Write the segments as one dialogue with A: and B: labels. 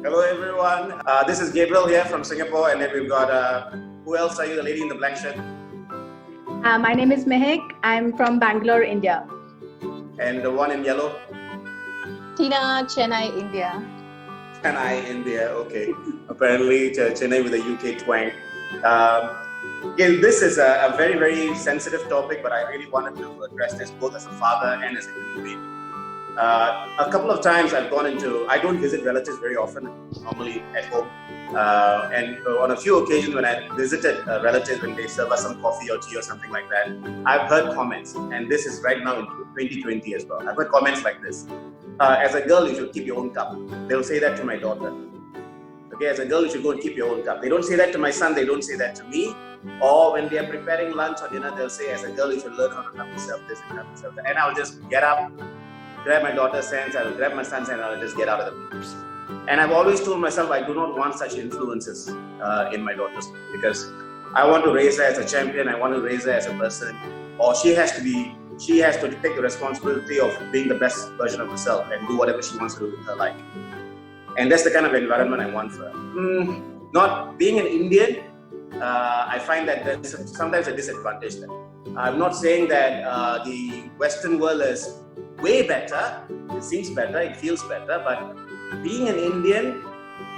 A: Hello everyone, this is Gabriel here from Singapore, and then we've got, who else are you, the lady in the black shirt?
B: My name is Mehak, I'm from Bangalore, India.
A: And the one in yellow?
C: Tina, Chennai, India.
A: Chennai, India, okay. Apparently Chennai with a UK twang. Again, this is a very, very sensitive topic, but I really wanted to address this both as a father and as a human being. A couple of times I've gone into, I don't visit relatives very often, normally at home. And on a few occasions when I visited relatives when they serve us some coffee or tea or something like that, I've heard comments, and this is right now in 2020 as well. I've heard comments like this. As a girl, you should keep your own cup. They'll say that to my daughter. Okay, as a girl, you should go and keep your own cup. They don't say that to my son, they don't say that to me. Or when they are preparing lunch or dinner, they'll say, as a girl, you should learn how to cup yourself this and cup yourself that. And I'll just get up, grab my daughter's hands, I will grab my son's hand, and I'll just get out of the place. And I've always told myself I do not want such influences in my daughter's life, because I want to raise her as a champion, I want to raise her as a person, or she has to take the responsibility of being the best version of herself and do whatever she wants to do with her life. And that's the kind of environment I want for her. Not being an Indian, I find that there's sometimes a disadvantage there. I'm not saying that the Western world is way better, it seems better, it feels better, but being an Indian,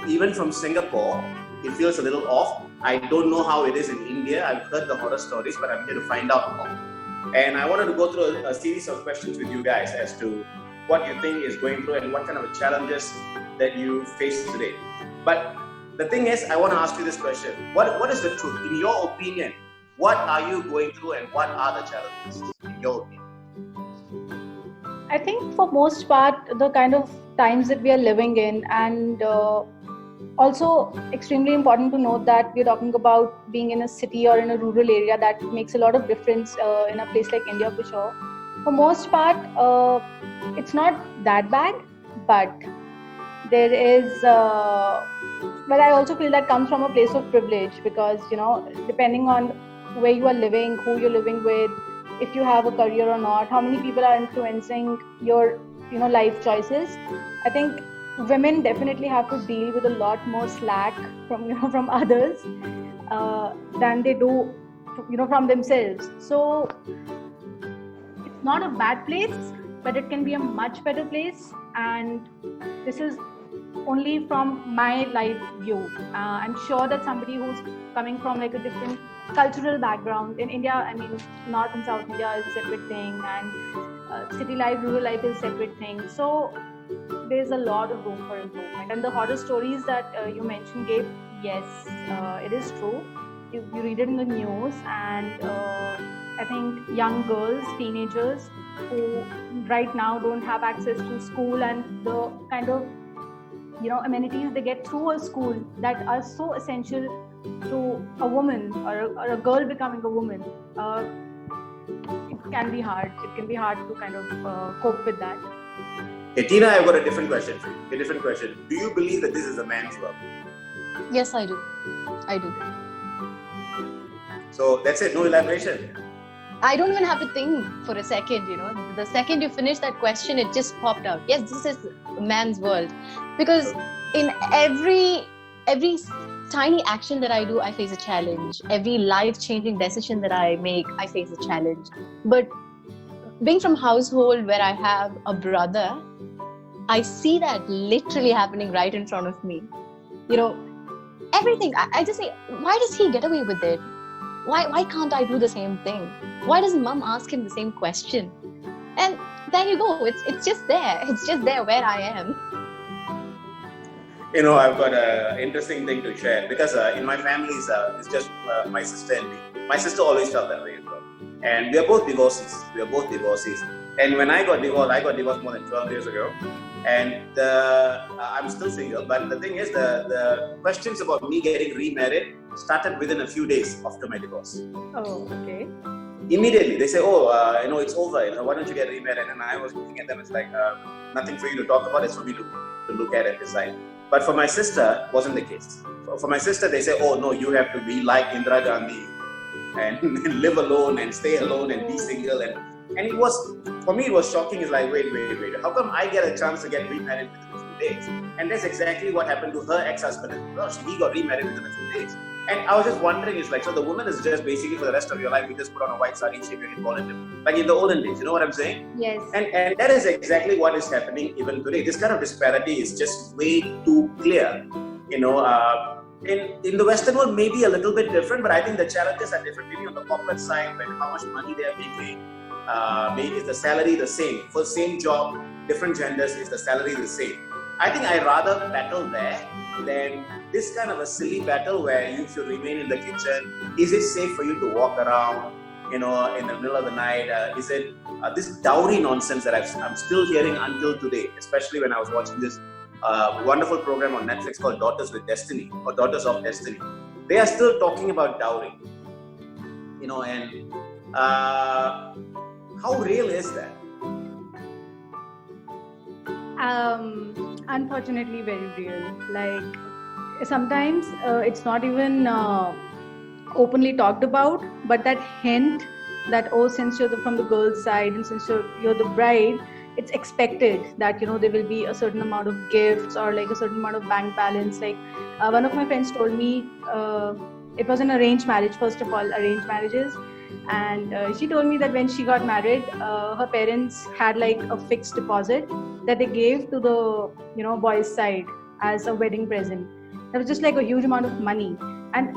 A: even from Singapore, it feels a little off. I don't know how it is in India. I've heard the horror stories, but I'm here to find out more. And I wanted to go through a series of questions with you guys as to what you think is going through and what kind of challenges that you face today. But the thing is, I want to ask you this question. What is the truth? In your opinion, what are you going through and what are the challenges in your opinion?
B: I think for most part, the kind of times that we are living in, and also extremely important to note that we're talking about being in a city or in a rural area, that makes a lot of difference in a place like India for sure. For most part, it's not that bad, but there is, but I also feel that comes from a place of privilege, because, you know, depending on where you are living, who you're living with, if you have a career or not, how many people are influencing your, you know, life choices. I think women definitely have to deal with a lot more slack from, you know, from others than they do, you know, from themselves. So it's not a bad place, but it can be a much better place. And this is only from my life view. I'm sure that somebody who's coming from like a different cultural background in India, I mean, North and South India is a separate thing, and city life, rural life is a separate thing. So there's a lot of room for improvement. And the horror stories that you mentioned, Gabe, yes, it is true. You read it in the news, and I think young girls, teenagers who right now don't have access to school and the kind of, you know, amenities they get through a school that are so essential to a woman or a girl becoming a woman. It can be hard. It can be hard to kind of cope with that.
A: Hey, Tina, I've got a different question for you. A different question. Do you believe that this is a man's world?
C: Yes, I do. I do.
A: So that's it, no elaboration.
C: I don't even have to think for a second, you know. The second you finish that question, it just popped out. Yes, this is a man's world. Because in every tiny action that I do, I face a challenge. Every life-changing decision that I make, I face a challenge. But being from a household where I have a brother, I see that literally happening right in front of me. You know, everything. I just say, why does he get away with it? Why can't I do the same thing? Why doesn't mom ask him the same question? And there you go. It's just there. It's just there where I am.
A: You know, I've got an interesting thing to share, because in my family, it's just my sister and me. My sister always felt that way as well. And we are both divorcees. And when I got divorced more than 12 years ago. And I'm still single, but the thing is, the questions about me getting remarried started within a few days after my divorce.
B: Oh, okay.
A: Immediately, they say, it's over. Why don't you get remarried? And I was looking at them, it's like, nothing for you to talk about, it's for me to look at and decide. But for my sister, wasn't the case. For my sister, they say, oh no, you have to be like Indira Gandhi and live alone and stay alone and be single. And And it was, for me, it was shocking. It's like, wait, how come I get a chance to get remarried within a few days? And that's exactly what happened to her ex-husband as well. He got remarried within a few days. And I was just wondering, it's like, so the woman is just basically for the rest of your life, you just put on a white sari, shave your head, call it him. Like in the olden days, you know what I'm saying?
B: Yes.
A: And that is exactly what is happening even today. This kind of disparity is just way too clear. You know, in the Western world, maybe a little bit different, but I think the challenges are different. Maybe on the corporate side, when how much money they are making, maybe is the salary the same? For the same job, different genders, is the salary the same? I think I'd rather battle there than this kind of a silly battle where you should remain in the kitchen. Is it safe for you to walk around, you know, in the middle of the night? Is it this dowry nonsense that I'm still hearing until today, especially when I was watching this wonderful program on Netflix called Daughters with Destiny or Daughters of Destiny. They are still talking about dowry, you know, and how real is that?
B: Unfortunately, very real. Like sometimes it's not even openly talked about, but that hint that, oh, since you're from the girl's side and since you're the bride, it's expected that, you know, there will be a certain amount of gifts or like a certain amount of bank balance. Like one of my friends told me it was an arranged marriage, first of all, arranged marriages. And she told me that when she got married, her parents had like a fixed deposit that they gave to the, you know, boy's side as a wedding present. That was just like a huge amount of money. And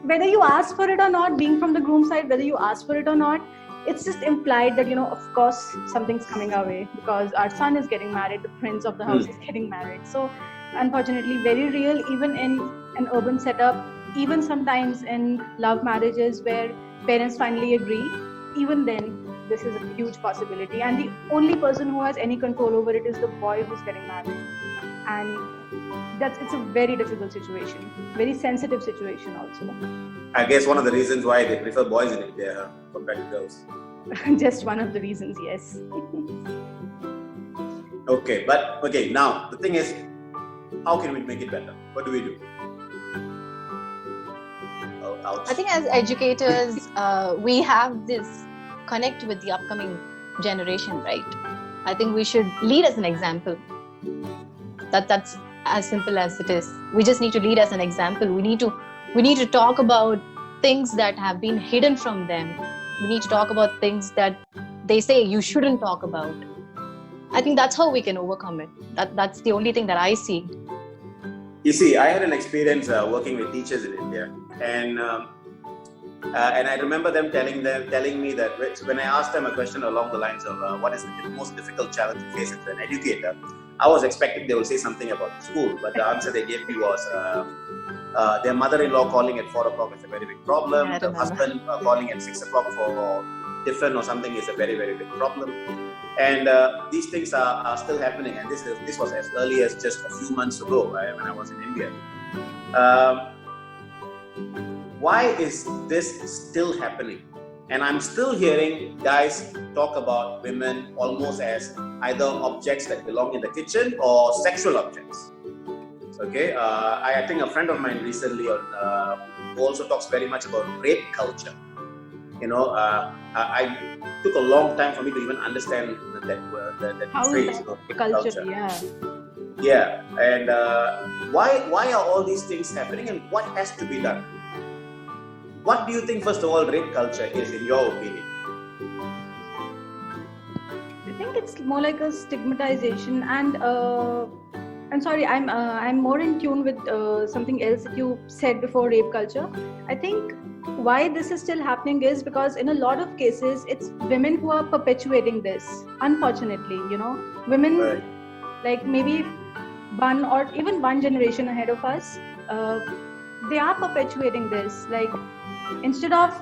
B: whether you ask for it or not, being from the groom side, whether you ask for it or not, it's just implied that, you know, of course, something's coming our way because our son is getting married, the prince of the house is getting married. So, unfortunately, very real, even in an urban setup, even sometimes in love marriages where parents finally agree, even then, this is a huge possibility. And the only person who has any control over it is the boy who's getting married. And it's a very difficult situation, very sensitive situation also.
A: I guess one of the reasons why they prefer boys in India compared to girls.
B: Just one of the reasons, yes.
A: Okay, now the thing is, how can we make it better? What do we do? Ouch.
C: I think as educators, we have this connect with the upcoming generation, right? I think we should lead as an example. That's as simple as it is. We just need to lead as an example. We need to talk about things that have been hidden from them. We need to talk about things that they say you shouldn't talk about. I think that's how we can overcome it. That's the only thing that I see.
A: You see, I had an experience working with teachers in India, and I remember them telling me that when I asked them a question along the lines of what is the most difficult challenge you face as an educator, I was expecting they will say something about the school, but the answer they gave me was their mother-in-law calling at 4 o'clock is a very big problem.
C: Yeah,
A: the husband calling at 6 o'clock for tiffin or something is a very, very big problem. And these things are still happening. And this was as early as just a few months ago when I was in India. Why is this still happening? And I'm still hearing guys talk about women almost as either objects that belong in the kitchen or sexual objects. Okay, I think a friend of mine recently who also talks very much about rape culture. You know, I took a long time for me to even understand that
B: How
A: phrase.
B: is
A: You know,
B: that
A: rape
B: culture? Yeah.
A: Yeah, and why are all these things happening, and what has to be done? What do you think, first of all, rape culture is, in your opinion?
B: I think it's more like a stigmatization, and I'm sorry, I'm more in tune with something else that you said before, rape culture. I think why this is still happening is because in a lot of cases it's women who are perpetuating this. Unfortunately, you know, women
A: Right.
B: like maybe one or even one generation ahead of us, they are perpetuating this. Like instead of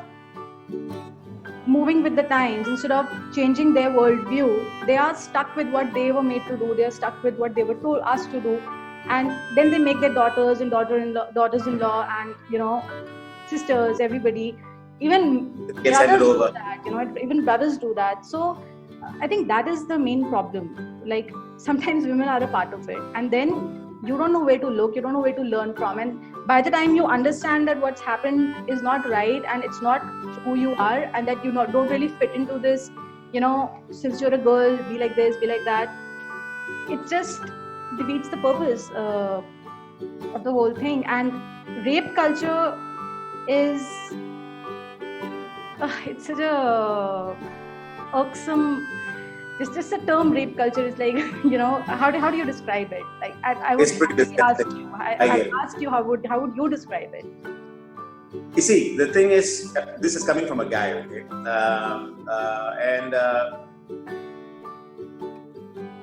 B: moving with the times, instead of changing their worldview, they are stuck with what they were made to do. They are stuck with what they were asked to do, and then they make their daughters and daughters-in-law, and you know, sisters, everybody, even
A: It gets handed
B: brothers do
A: over.
B: that. You know, even brothers do that. So I think that is the main problem. Like sometimes women are a part of it, and then you don't know where to look, you don't know where to learn from, and by the time you understand that what's happened is not right and it's not who you are, and that you don't really fit into this since you're a girl, be like this, be like that. It just defeats the purpose of the whole thing. And rape culture is it's such a irksome. Just the term rape culture is like, how do you describe it? Like I would
A: It's pretty
B: ask
A: disgusting.
B: you.
A: I
B: I
A: get it.
B: ask you how would you describe it?
A: You see, the thing is, this is coming from a guy, okay? And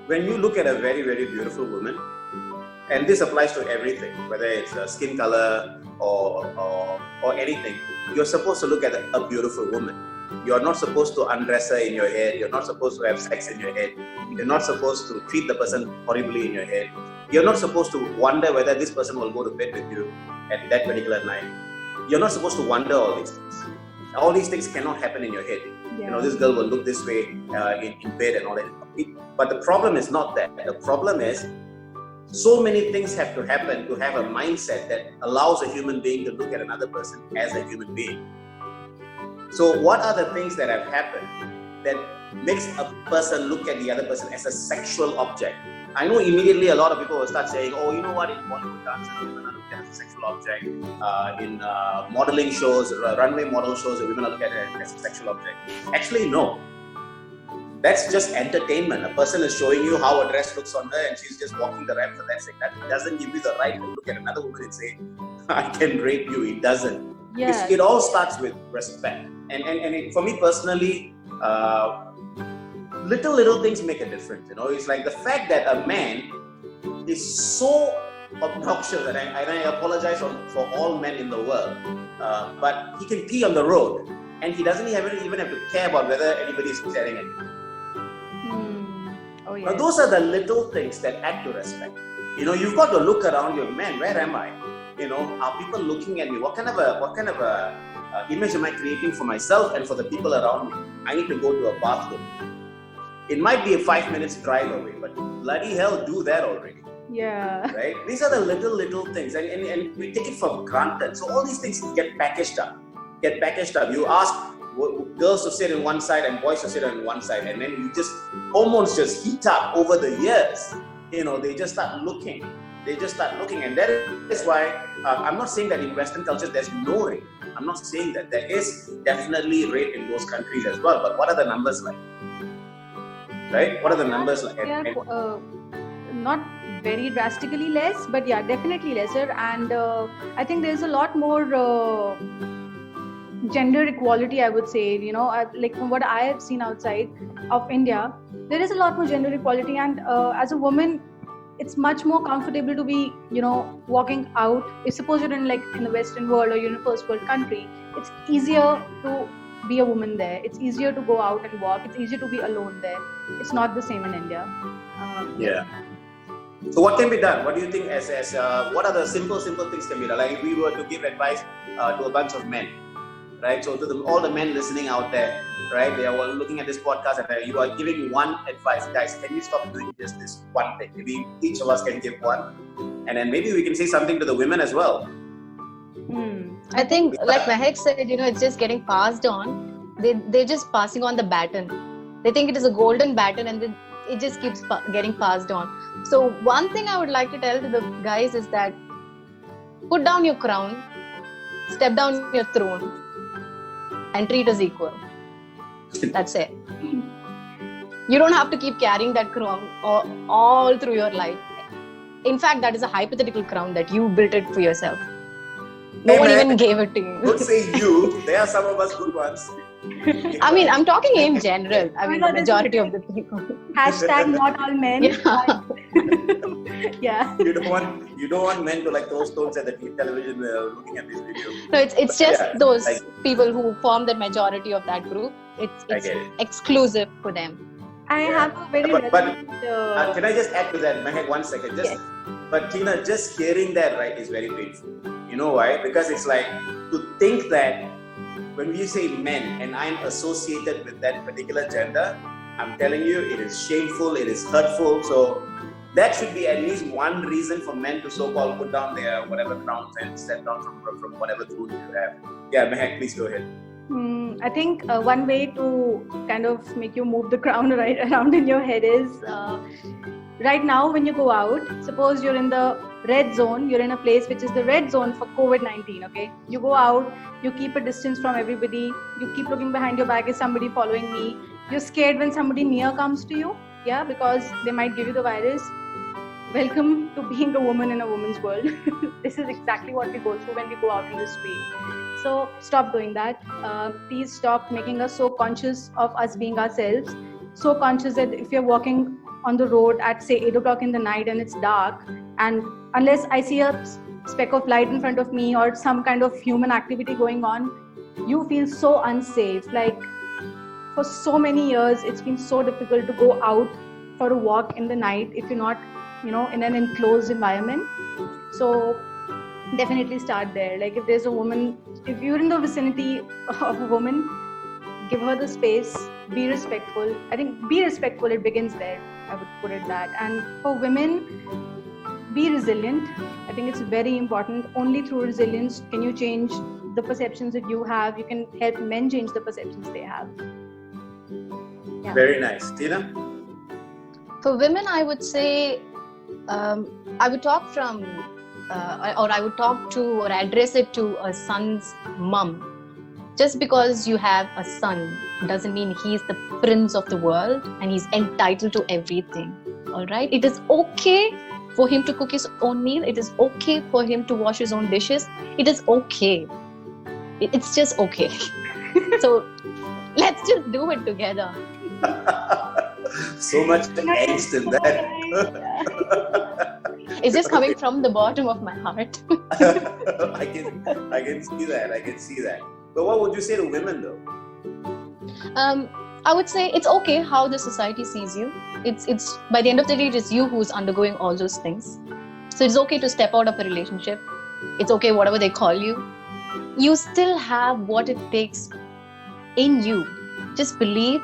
A: when you look at a very, very beautiful woman, and this applies to everything, whether it's skin color or anything, you're supposed to look at a beautiful woman. You're not supposed to undress her in your head. You're not supposed to have sex in your head. You're not supposed to treat the person horribly in your head. You're not supposed to wonder whether this person will go to bed with you at that particular night. You're not supposed to wonder all these things. All these things cannot happen in your head.
B: Yeah.
A: This girl will look this way in bed and all that. But the problem is not that. The problem is so many things have to happen to have a mindset that allows a human being to look at another person as a human being. So what are the things that have happened that makes a person look at the other person as a sexual object? I know immediately a lot of people will start saying, oh, you know what, in Bollywood dances, women are looked at as a sexual object. In modeling shows, runway model shows, women are looked at as a sexual object. Actually, no. That's just entertainment. A person is showing you how a dress looks on her and she's just walking the ramp for that sake. That doesn't give you the right to look at another woman and say, I can rape you. It doesn't.
B: Yeah.
A: It all starts with respect. And for me personally, little things make a difference. It's like the fact that a man is so obnoxious, and I apologize for all men in the world, but he can pee on the road and he doesn't even have to care about whether anybody is staring at him.
B: Oh yeah.
A: Now those are the little things that add to respect. You've got to look around you, man, where am I? Are people looking at me? What kind of a image am I creating for myself and for the people around me? I need to go to a bathroom. It might be a 5 minutes drive away, but bloody hell, do that already.
B: Yeah.
A: Right? These are the little things, and we take it for granted. So all these things get packaged up. You ask girls to sit on one side and boys to sit on one side, and then hormones just heat up over the years. They just start looking, and that is why I'm not saying that in Western culture there's no rape. I'm not saying that. There is definitely rape in those countries as well, but what are the numbers like? Right? What are the numbers like?
B: Not very drastically less, but yeah, definitely lesser. And I think there's a lot more gender equality, I would say. Like from what I have seen outside of India, there is a lot more gender equality, and as a woman, it's much more comfortable to be, walking out. If suppose you're in the Western world or you're in a first world country, it's easier to be a woman there. It's easier to go out and walk. It's easier to be alone there. It's not the same in India.
A: Yeah. So what can be done? What do you think what are the simple things can be done? Like if we were to give advice to a bunch of men, right? So to all the men listening out there, right? They are all looking at this podcast and you are giving one advice. Guys, can you stop doing just this one thing? Maybe each of us can give one. And then maybe we can say something to the women as well.
C: I think, like Mehak said, it's just getting passed on. They're just passing on the baton. They think it is a golden baton and then it just keeps getting passed on. So one thing I would like to tell to the guys is that put down your crown, step down your throne, and treat us equal. That's it. You don't have to keep carrying that crown all through your life. In fact, that is a hypothetical crown that you built it for yourself. No one even gave it to you.
A: Don't say you. There are some of us good ones.
C: I mean, I'm talking in general. I mean, the majority of the people.
B: Hashtag not all men.
C: Yeah.
B: Yeah.
A: You don't want men to throw stones at the television looking at this video.
C: No, it's just those people who form the majority of that group. It's exclusive for them.
B: I have a very
A: can I just add to that, Mehak, 1 second? But Tina, just hearing that, right, is very painful. You know why? Because it's like to think that when we say men and I'm associated with that particular gender, I'm telling you, it is shameful, it is hurtful. So that should be at least one reason for men to so-called put down their whatever crowns and step down from whatever throne you have. Yeah, Mehak, please go ahead.
B: I think one way to kind of make you move the crown right around in your head is right now when you go out, suppose you're in the red zone, you're in a place which is the red zone for COVID-19, okay? You go out, you keep a distance from everybody, you keep looking behind your back, is somebody following me? You're scared when somebody near comes to you, yeah, because they might give you the virus. Welcome to being a woman in a woman's world. This is exactly what we go through when we go out in the street. So stop doing that. Please stop making us so conscious of us being ourselves. So conscious that if you're walking on the road at say 8 o'clock in the night and it's dark, and unless I see a speck of light in front of me or some kind of human activity going on, you feel so unsafe. Like for so many years, it's been so difficult to go out for a walk in the night if you're not, in an enclosed environment. So definitely start there. Like if there's a woman, if you're in the vicinity of a woman, give her the space, be respectful. I think be respectful, it begins there. I would put it that. And for women, be resilient. I think it's very important. Only through resilience can you change the perceptions that you have. You can help men change the perceptions they have.
A: Yeah. Very nice. Tina?
C: For women, I would say, I would talk from, or I would talk to or address it to a son's mum. Just because you have a son doesn't mean he's the prince of the world and he's entitled to everything. All right? It is okay for him to cook his own meal. It is okay for him to wash his own dishes. It is okay. It's just okay. So let's just do it together.
A: So much angst in that.
C: It's just coming from the bottom of my heart.
A: I can see that. But what would you say to women though?
C: I would say it's okay how the society sees you. It's by the end of the day, it is you who's undergoing all those things. So it's okay to step out of a relationship. It's okay whatever they call you. You still have what it takes in you. Just believe.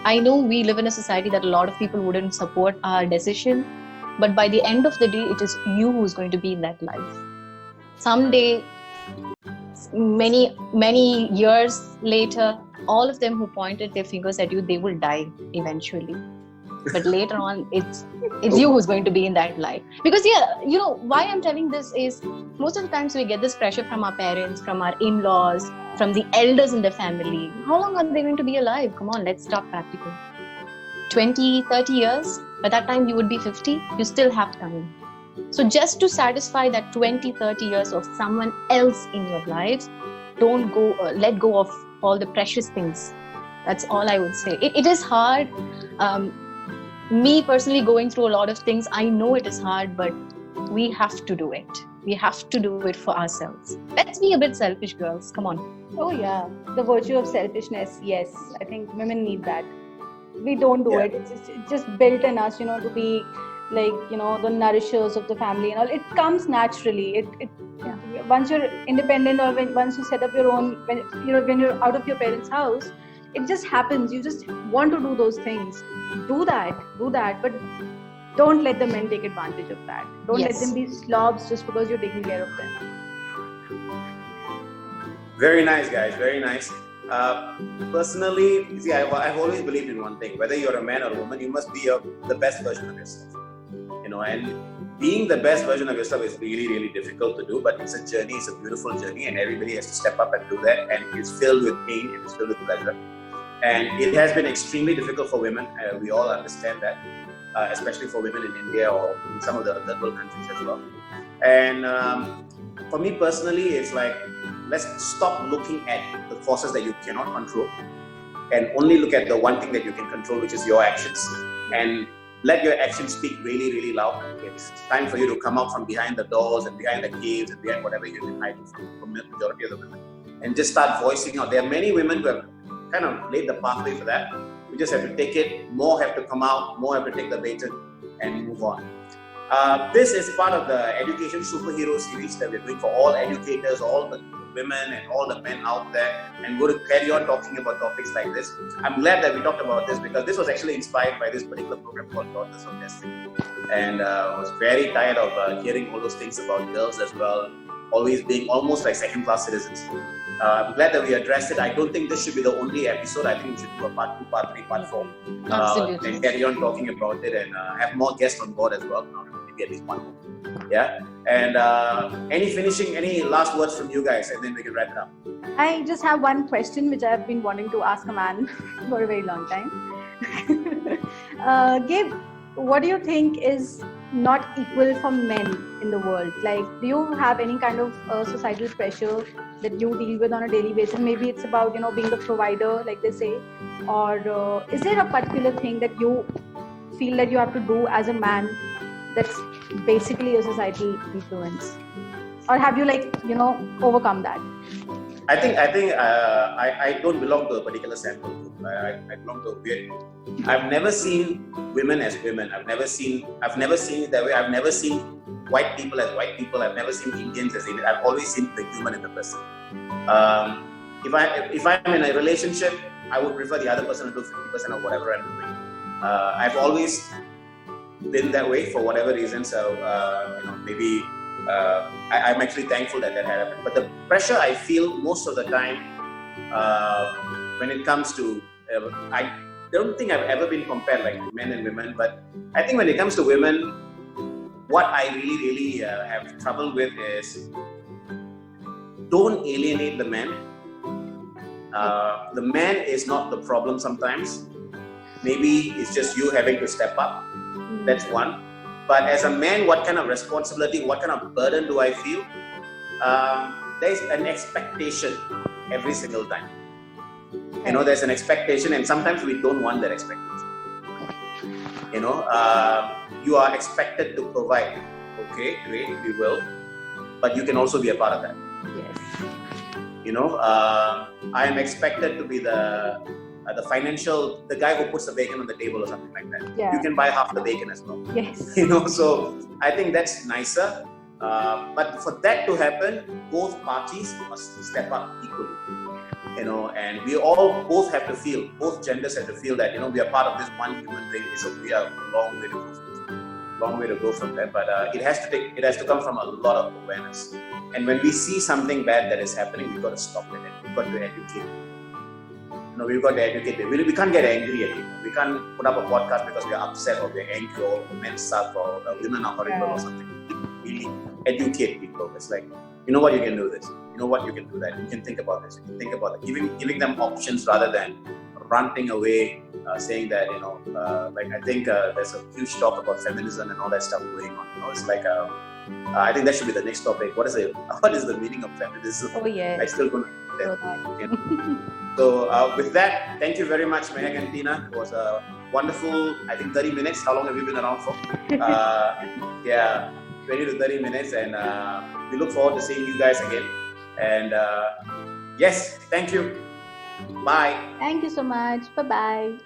C: I know we live in a society that a lot of people wouldn't support our decision, but by the end of the day, it is you who's going to be in that life. Someday, many years later, all of them who pointed their fingers at you, they will die eventually. But later on, it's you who's going to be in that life. Because why I'm telling this is most of the times we get this pressure from our parents, from our in-laws, from the elders in the family. How long are they going to be alive? Come on, let's talk practical. 20, 30 years. By that time, you would be 50. You still have time. So just to satisfy that 20, 30 years of someone else in your life, don't go, let go of all the precious things. That's all I would say. It is hard. Me personally going through a lot of things, I know it is hard, but we have to do it. We have to do it for ourselves. Let's be a bit selfish, girls. Come on.
B: Oh yeah, the virtue of selfishness. Yes, I think women need that. We don't do it. It's just built in us, to be like, the nourishers of the family and all. It comes naturally. Once you're independent or once you set up your own, when you're out of your parents' house, it just happens. You just want to do those things. Do that. But don't let the men take advantage of that. Don't let them be slobs just because you're taking care of them.
A: Very nice, guys. Very nice. Personally, see, I've always believed in one thing. Whether you're a man or a woman, you must be the best version of yourself. And being the best version of yourself is really, really difficult to do. But it's a journey. It's a beautiful journey, and everybody has to step up and do that. And it's filled with pain and it's filled with pleasure. And it has been extremely difficult for women. We all understand that, especially for women in India or in some of the third world countries as well. And for me personally, it's like, let's stop looking at the forces that you cannot control and only look at the one thing that you can control, which is your actions. And let your actions speak really, really loud. It's time for you to come out from behind the doors and behind the caves and behind whatever you've been hiding from the majority of the women. And just start voicing out. There are many women who have kind of laid the pathway for that. We just have to take it. More have to come out. More have to take the baton and move on. This is part of the Education Superhero series that we're doing for all educators, all the women and all the men out there, and we're going to carry on talking about topics like this. I'm glad that we talked about this because this was actually inspired by this particular program called Daughters of Destiny. And I was very tired of hearing all those things about girls as well, always being almost like second-class citizens. I'm glad that we addressed it. I don't think this should be the only episode. I think we should do a part 2, part 3, part 4.
C: Absolutely.
A: And carry on talking about it and have more guests on board as well. Maybe at least one more. Yeah. And any last words from you guys, and then we can wrap it up.
B: I just have one question which I've been wanting to ask a man for a very long time. Gabe, what do you think is not equal for men in the world? Like, do you have any kind of societal pressure that you deal with on a daily basis? Maybe it's about, being the provider, like they say, or is there a particular thing that you feel that you have to do as a man that's basically a societal influence? Or have you overcome that?
A: I think I don't belong to a particular sample group. I belong to a weird group. I've never seen women as women. I've never seen it that way. I've never seen white people as white people. I've never seen Indians as Indians. I've always seen the human in the person. If I'm in a relationship, I would prefer the other person to do 50% of whatever I'm doing. I've always been that way for whatever reason. So maybe I'm actually thankful that happened. But the pressure I feel most of the time when it comes to I don't think I've ever been compared like men and women, but I think when it comes to women, what I really have trouble with is don't alienate the man. The man is not the problem sometimes. Maybe it's just you having to step up. That's one. But as a man, what kind of responsibility, what kind of burden do I feel? There's an expectation every single time. There's an expectation, and sometimes we don't want that expectation. You are expected to provide. Okay, great, we will. But you can also be a part of that.
B: Yes.
A: I am expected to be the guy who puts the bacon on the table or something like that.
B: Yeah.
A: You can buy half the bacon as well.
B: Yes.
A: So I think that's nicer. But for that to happen, both parties must step up equally. And we both genders have to feel that, we are part of this one human race. So we are a long way to go from there. But it has to come from a lot of awareness. And when we see something bad that is happening, we've got to stop it. We've got to educate. We've got to educate them. We can't get angry at people. We can't put up a podcast because we're upset or we're angry or men suck or women are horrible or something. Really educate people. It's like, you know what, you can do this. You know what, you can do that. You can think about this. You can think about it. Giving them options rather than ranting away, saying that, I think there's a huge talk about feminism and all that stuff going on. It's like, I think that should be the next topic. What is the meaning of feminism?
B: Oh, yeah.
A: I still don't know. So with that, thank you very much, Mehak and Tina. It was a wonderful, I think 30 minutes. How long have you been around for? 20 to 30 minutes. And we look forward to seeing you guys again. And yes, thank you. Bye.
B: Thank you so much. Bye-bye.